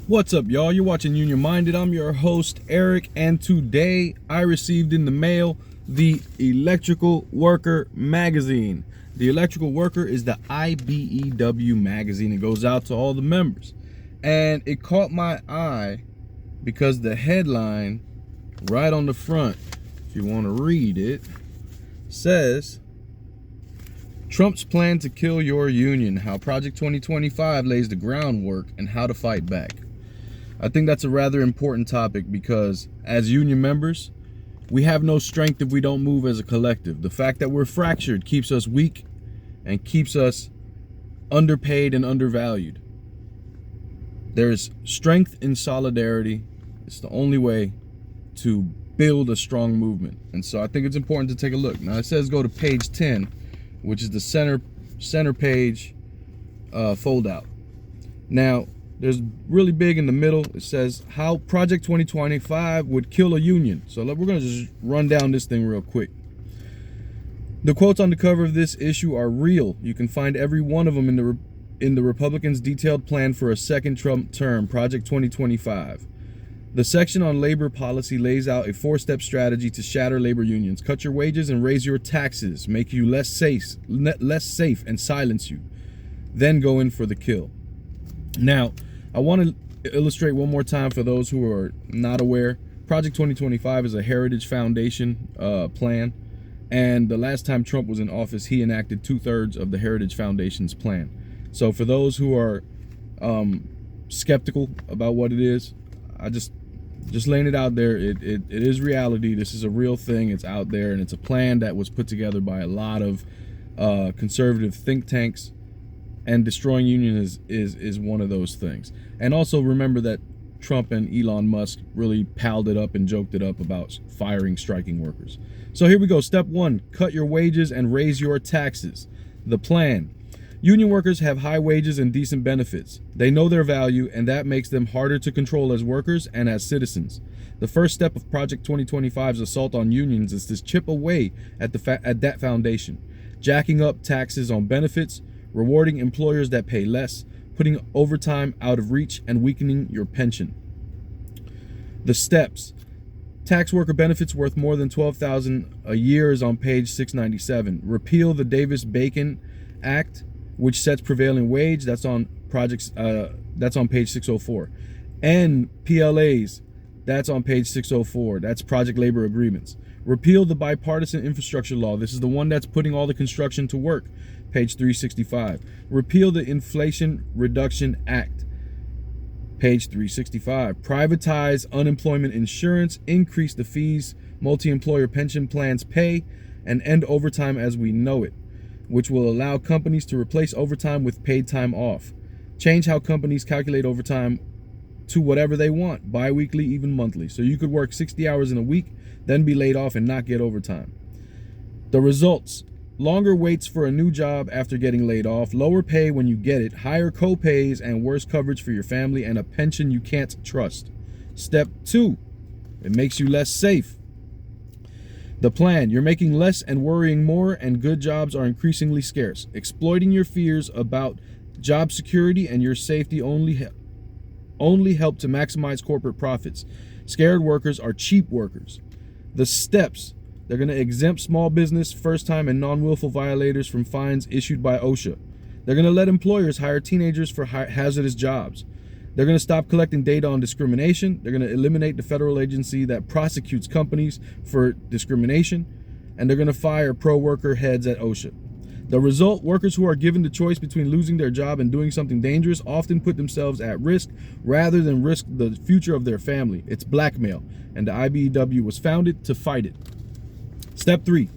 What's up, y'all? You're watching Union Minded. I'm your host, Eric, and today I received in the mail the Electrical Worker magazine. The Electrical Worker is the IBEW magazine. It goes out to all the members. And it caught my eye because the headline right on the front, if you want to read it, says, Trump's plan to kill your union, how Project 2025 lays the groundwork and how to fight back. I think that's a rather important topic because as union members, we have no strength if we don't move as a collective. The fact that we're fractured keeps us weak and keeps us underpaid and undervalued. There's strength in solidarity. It's the only way to build a strong movement. And so I think it's important to take a look. Now it says go to page 10, which is the center page fold out. Now, there's really big in the middle. It says how Project 2025 would kill a union. So we're going to just run down this thing real quick. The quotes on the cover of this issue are real. You can find every one of them in the Republicans' detailed plan for a second Trump term, Project 2025. The section on labor policy lays out a 4-step strategy to shatter labor unions. Cut your wages and raise your taxes, make you less safe and silence you. Then go in for the kill. Now, I want to illustrate one more time for those who are not aware. Project 2025 is a Heritage Foundation plan. And the last time Trump was in office, he enacted 2/3 of the Heritage Foundation's plan. So for those who are skeptical about what it is, I just laying it out there. It is reality. This is a real thing. It's out there, and it's a plan that was put together by a lot of conservative think tanks. And destroying unions is one of those things. And also remember that Trump and Elon Musk really palled it up and joked it up about firing striking workers. So here we go. Step 1, cut your wages and raise your taxes. The plan. Union workers have high wages and decent benefits. They know their value, and that makes them harder to control as workers and as citizens. The first step of Project 2025's assault on unions is to chip away at that foundation, jacking up taxes on benefits, rewarding employers that pay less, putting overtime out of reach, and weakening your pension. The steps. Tax worker benefits worth more than $12,000 a year is on page 697. Repeal the Davis-Bacon Act, which sets prevailing wage. That's on page 604. End PLAs. That's on page 604. That's project labor agreements. Repeal the bipartisan infrastructure law. This is the one that's putting all the construction to work. Page 365. Repeal the Inflation Reduction Act. Page 365. Privatize unemployment insurance, increase the fees multi-employer pension plans pay, and end overtime as we know it, which will allow companies to replace overtime with paid time off. Change how companies calculate overtime to whatever they want, bi-weekly, even monthly. So you could work 60 hours in a week, then be laid off and not get overtime. The results. Longer waits for a new job after getting laid off, lower pay when you get it, higher co-pays and worse coverage for your family, and a pension you can't trust. Step 2, it makes you less safe. The plan, you're making less and worrying more, and good jobs are increasingly scarce. Exploiting your fears about job security and your safety only help to maximize corporate profits. Scared workers are cheap workers. The steps. They're going to exempt small business, first-time and non-willful violators from fines issued by OSHA. They're going to let employers hire teenagers for hazardous jobs. They're going to stop collecting data on discrimination. They're going to eliminate the federal agency that prosecutes companies for discrimination. And they're going to fire pro-worker heads at OSHA. The result, workers who are given the choice between losing their job and doing something dangerous often put themselves at risk rather than risk the future of their family. It's blackmail, and the IBEW was founded to fight it. Step 3,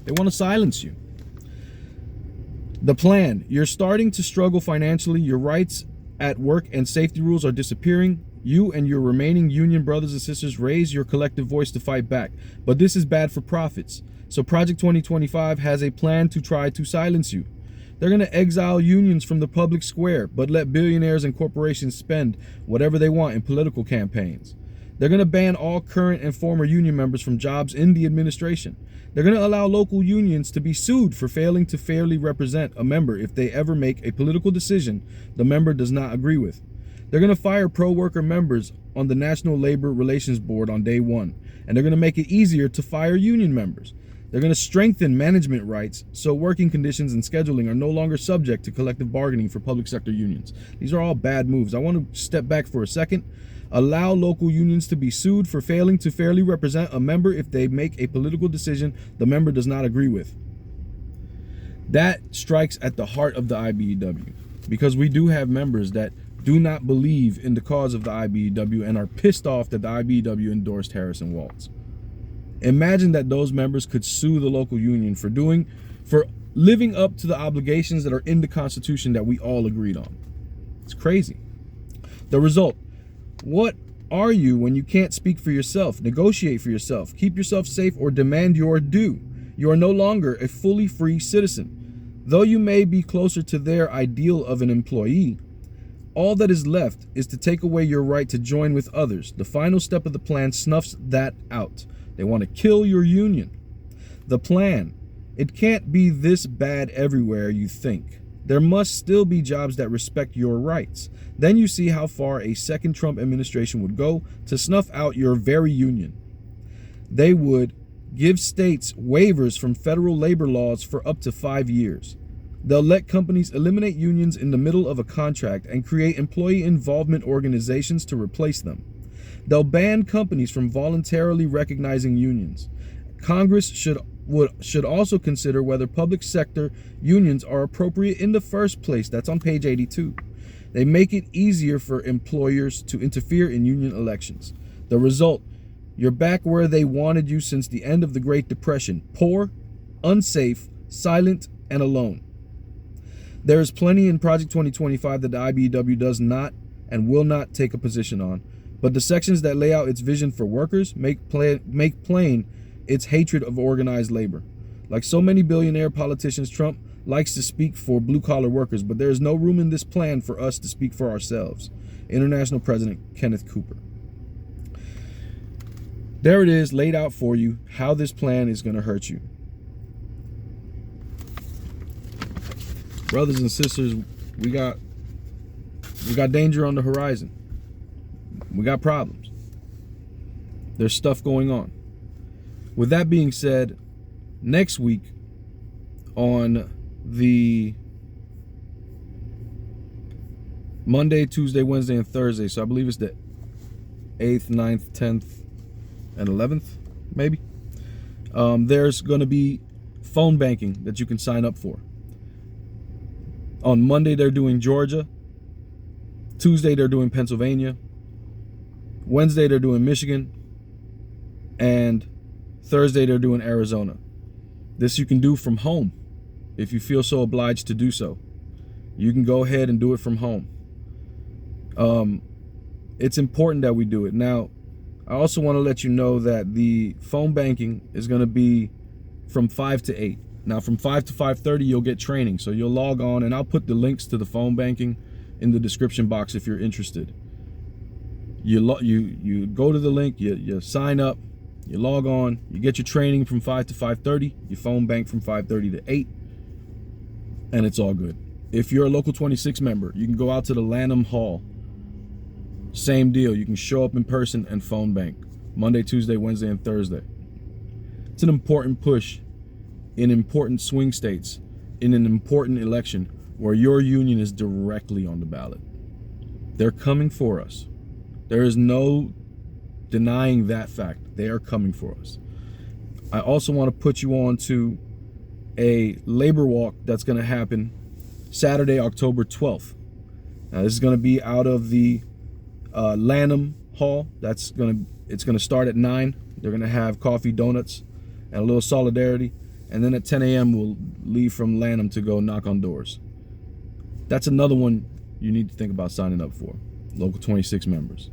they want to silence you. The plan, you're starting to struggle financially. Your rights at work and safety rules are disappearing. You and your remaining union brothers and sisters raise your collective voice to fight back. But this is bad for profits. So Project 2025 has a plan to try to silence you. They're going to exile unions from the public square, but let billionaires and corporations spend whatever they want in political campaigns. They're going to ban all current and former union members from jobs in the administration. They're going to allow local unions to be sued for failing to fairly represent a member if they ever make a political decision the member does not agree with. They're going to fire pro-worker members on the National Labor Relations Board on day one, and they're going to make it easier to fire union members. They're going to strengthen management rights so working conditions and scheduling are no longer subject to collective bargaining for public sector unions. These are all bad moves. I want to step back for a second. Allow local unions to be sued for failing to fairly represent a member if they make a political decision the member does not agree with. That strikes at the heart of the IBEW, because we do have members that do not believe in the cause of the IBEW and are pissed off that the IBEW endorsed Harrison Waltz. Imagine that those members could sue the local union for living up to the obligations that are in the Constitution that we all agreed on. It's crazy. The result: what are you when you can't speak for yourself, negotiate for yourself, keep yourself safe, or demand your due? You are no longer a fully free citizen. Though you may be closer to their ideal of an employee, all that is left is to take away your right to join with others. The final step of the plan snuffs that out. They want to kill your union. The plan: it can't be this bad everywhere you think. There must still be jobs that respect your rights. Then you see how far a second Trump administration would go to snuff out your very union. They would give states waivers from federal labor laws for up to 5 years. They'll let companies eliminate unions in the middle of a contract and create employee involvement organizations to replace them. They'll ban companies from voluntarily recognizing unions. Congress should also consider whether public sector unions are appropriate in the first place. That's on page 82. They make it easier for employers to interfere in union elections. The result: you're back where they wanted you since the end of the Great Depression: poor, unsafe, silent, and alone. There is plenty in Project 2025 that the IBEW does not and will not take a position on, but the sections that lay out its vision for workers make plain its hatred of organized labor. Like so many billionaire politicians, Trump likes to speak for blue-collar workers, but there is no room in this plan for us to speak for ourselves. International President Kenneth Cooper. There it is, laid out for you, how this plan is going to hurt you. Brothers and sisters, we got danger on the horizon. We got problems. There's stuff going on. With that being said, next week on the Monday, Tuesday, Wednesday, and Thursday, so I believe it's the 8th, 9th, 10th, and 11th, maybe, there's going to be phone banking that you can sign up for. On Monday, they're doing Georgia. Tuesday, they're doing Pennsylvania. Wednesday, they're doing Michigan. And Thursday, they're doing Arizona. This you can do from home if you feel so obliged to do so. You can go ahead and do it from home. It's important that we do it. Now, I also want to let you know that the phone banking is going to be from 5 to 8. Now, from 5 to 5:30, you'll get training. So you'll log on, and I'll put the links to the phone banking in the description box if you're interested. You go to the link, you sign up, you log on, you get your training from 5 to 5:30, you phone bank from 5:30 to 8, and it's all good. If you're a Local 26 member, you can go out to the Lanham Hall. Same deal. You can show up in person and phone bank Monday, Tuesday, Wednesday, and Thursday. It's an important push in important swing states, in an important election where your union is directly on the ballot. They're coming for us. There is no denying that fact. They are coming for us. I also want to put you on to a labor walk that's going to happen Saturday, October 12th. Now, this is going to be out of the Lanham Hall. It's going to start at 9. They're going to have coffee, donuts, and a little solidarity. And then at 10 a.m. we'll leave from Lanham to go knock on doors. That's another one you need to think about signing up for. Local 26 members.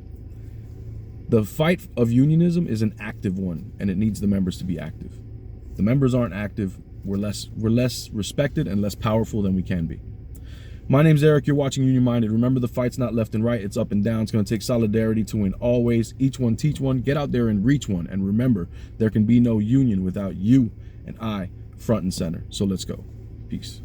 The fight of unionism is an active one, and it needs the members to be active. If the members aren't active, we're less respected and less powerful than we can be. My name's Eric. You're watching Union Minded. Remember, the fight's not left and right. It's up and down. It's going to take solidarity to win always. Each one teach one. Get out there and reach one. And remember, there can be no union without you and I front and center. So let's go. Peace.